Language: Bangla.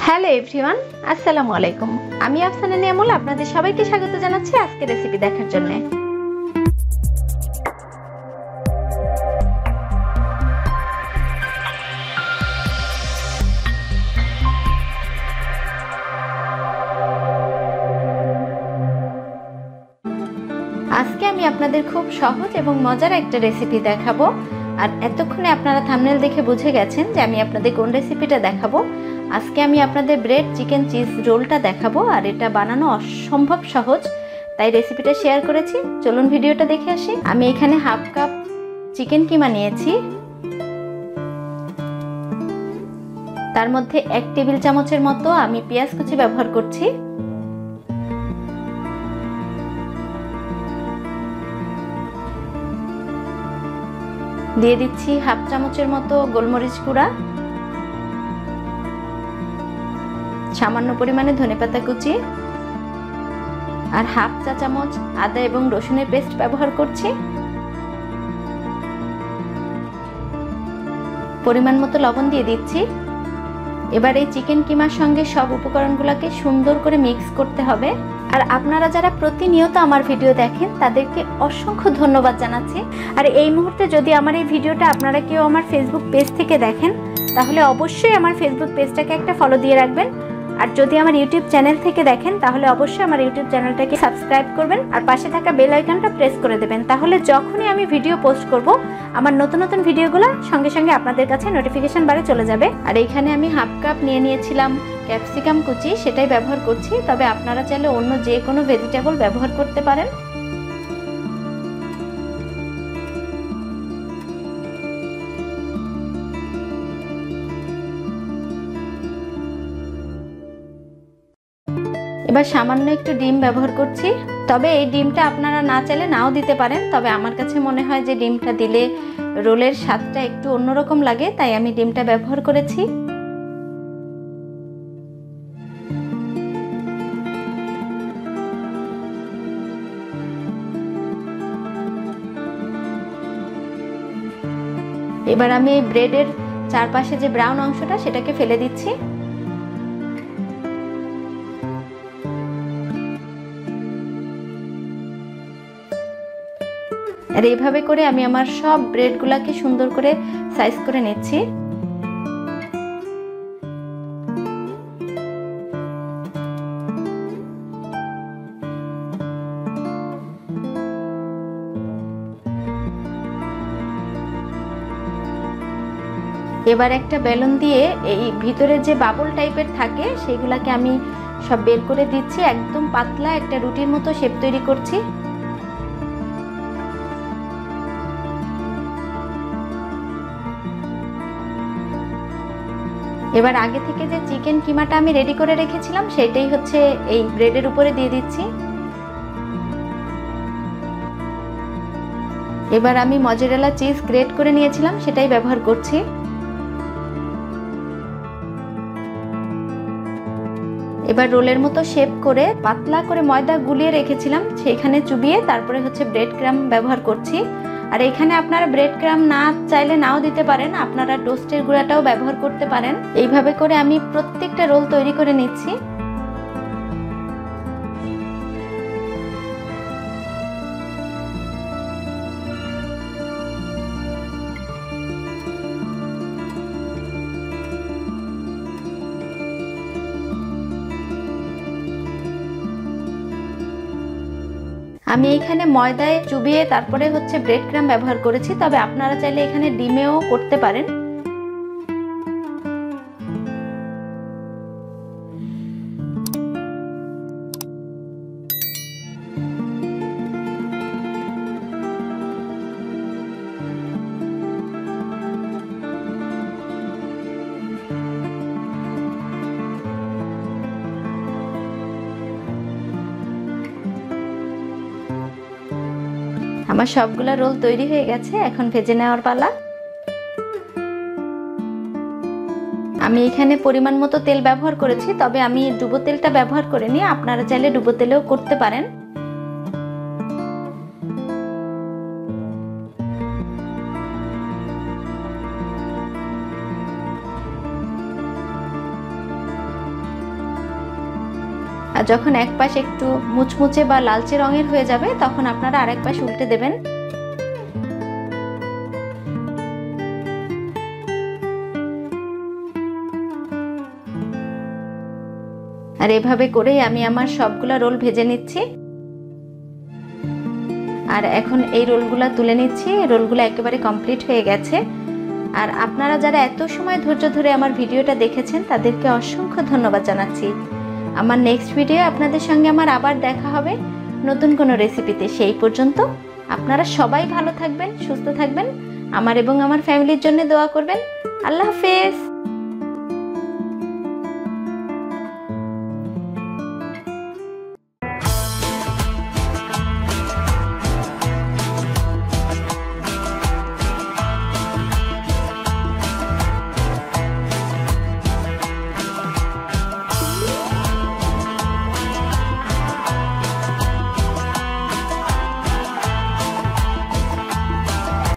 হ্যালো এভরিওয়ান, আসসালামু আলাইকুম। আমি আফসানা নিয়ামুল আপনাদের সবাইকে স্বাগত জানাচ্ছি আজকের রেসিপি দেখার জন্য। আজকে আমি আপনাদের খুব সহজ এবং মজার একটা রেসিপি দেখাবো। আর এতক্ষণে আপনারা থাম্বনেল দেখে বুঝে গেছেন যে আমি আপনাদের কোন রেসিপিটা দেখাবো। আজকে আমি আপনাদের ব্রেড চিকেন চিজ রোলটা দেখাবো, আর এটা বানানো অসম্ভব সহজ, তাই রেসিপিটা শেয়ার করেছি। চলুন ভিডিওটা দেখে আসি। আমি এখানে হাফ কাপ চিকেন কিমা নিয়েছি, তার মধ্যে 1 টেবিল চামচের মতো আমি পেঁয়াজ কুচি ব্যবহার করছি। দিয়ে দিচ্ছি হাফ চামচের মতো গোলমরিচ গুঁড়া, সামান্য পরিমাণে ধনেপাতা কুচি, আর হাফ চা চামচ আদা এবং রসুনের পেস্ট ব্যবহার করছি। পরিমাণ মতো লবণ দিয়ে দিচ্ছি। এবার এই চিকেন কিমার সঙ্গে সব উপকরণগুলোকে সুন্দর করে মিক্স করতে হবে। আর আপনারা যারা প্রতিনিয়ত আমার ভিডিও দেখেন তাদেরকে অসংখ্য ধন্যবাদ জানাচ্ছি। আর এই মুহূর্তে যদি আমার এই ভিডিওটা আপনারা কেউ আমার ফেসবুক পেজ থেকে দেখেন, তাহলে অবশ্যই আমার ফেসবুক পেজটাকে একটা ফলো দিয়ে রাখবেন। আর যদি আমার ইউটিউব চ্যানেল থেকে দেখেন, তাহলে অবশ্যই আমার ইউটিউব চ্যানেলটাকে সাবস্ক্রাইব করবেন আর পাশে থাকা বেল আইকনটা প্রেস করে দেবেন। তাহলে যখনই আমি ভিডিও পোস্ট করব, আমার নতুন নতুন ভিডিওগুলো সঙ্গে সঙ্গে আপনাদের কাছে নোটিফিকেশন বারে চলে যাবে। আর এইখানে আমি হাফ কাপ নিয়ে নিয়েছিলাম ক্যাপসিকাম কুচি, সেটাই ব্যবহার করছি। তবে আপনারা চাইলে অন্য যে কোনো ভেজিটেবল ব্যবহার করতে পারেন। এবার সামান্য একটু ডিম ব্যবহার করছি। তবে এই ডিমটা আপনারা না চাইলে নাও দিতে পারেন, তবে আমার কাছে মনে হয় যে ডিমটা দিলে রোলের স্বাদটা একটু অন্যরকম লাগে, তাই আমি ডিমটা ব্যবহার করেছি। এবার আমি এই ব্রেডের চারপাশে যে ব্রাউন অংশটা সেটাকে ফেলে দিচ্ছি। আর এইভাবে করে আমি আমার সব ব্রেডগুলোকে সুন্দর করে সাইজ করে নিচ্ছি। এবার একটা বেলুন দিয়ে এই ভিতরে যে বাবল টাইপের থাকে সেগুলাকে আমি সব বের করে দিচ্ছি। একদম পাতলা একটা রুটির মতো শেপ তৈরি করছি। এবার আগে থেকে যে চিকেন কিমাটা আমি রেডি করে রেখেছিলাম সেটাই হচ্ছে এই ব্রেডের উপরে দিয়ে দিচ্ছি। এবার আমি মজেরেলা চিজ গ্রেট করে নিয়েছিলাম, সেটাই ব্যবহার করছি। এবার রোলের মতো শেপ করে পাতলা করে ময়দা গুলিয়ে রেখেছিলাম সেখানে চুবিয়ে তারপরে হচ্ছে ব্রেড ক্রাম্ব ব্যবহার করছি। আর এখানে আপনারা ব্রেড ক্রাম্ব না চাইলে নাও দিতে পারেন, আপনারা টোস্টের গুঁড়াটাও ব্যবহার করতে পারেন। এইভাবে করে আমি প্রত্যেকটা রোল তৈরি করে নিচ্ছি। আমি এখানে ময়দায় চুবিয়ে তারপরে হচ্ছে ব্রেড ক্রাম্ব ব্যবহার করেছি, তবে আপনারা চাইলে এখানে ডিমেও করতে পারেন। আমার সবগুলা রোল তৈরি হয়ে গেছে, এখন ভেজে নেওয়ার পালা। আমি এখানে পরিমাণ মতো তেল ব্যবহার করেছি, তবে আমি ডুবো তেলটা ব্যবহার করিনি, আপনারা চাইলে ডুবো তেলেও করতে পারেন। আর যখন এক পাশ একটু মুচমুচে বা লালচে রঙের হয়ে যাবে তখন আপনারা আরেক পাশ উল্টে দেবেন। আর এভাবে করেই আমি আমার সবগুলা রোল ভেজে নিচ্ছি। আর এখন এই রোলগুলা তুলে নিচ্ছি। রোলগুলো একেবারে কমপ্লিট হয়ে গেছে। আর আপনারা যারা এত সময় ধৈর্য ধরে আমার ভিডিওটা দেখেছেন তাদেরকে অসংখ্য ধন্যবাদ জানাচ্ছি। আমার নেক্সট ভিডিও আপনাদের সঙ্গে আমার আবার দেখা হবে নতুন কোনো রেসিপিতে। সেই পর্যন্ত আপনারা সবাই ভালো থাকবেন, সুস্থ থাকবেন, আমার এবং আমার ফ্যামিলির জন্য দোয়া করবেন। আল্লাহ হাফেজ।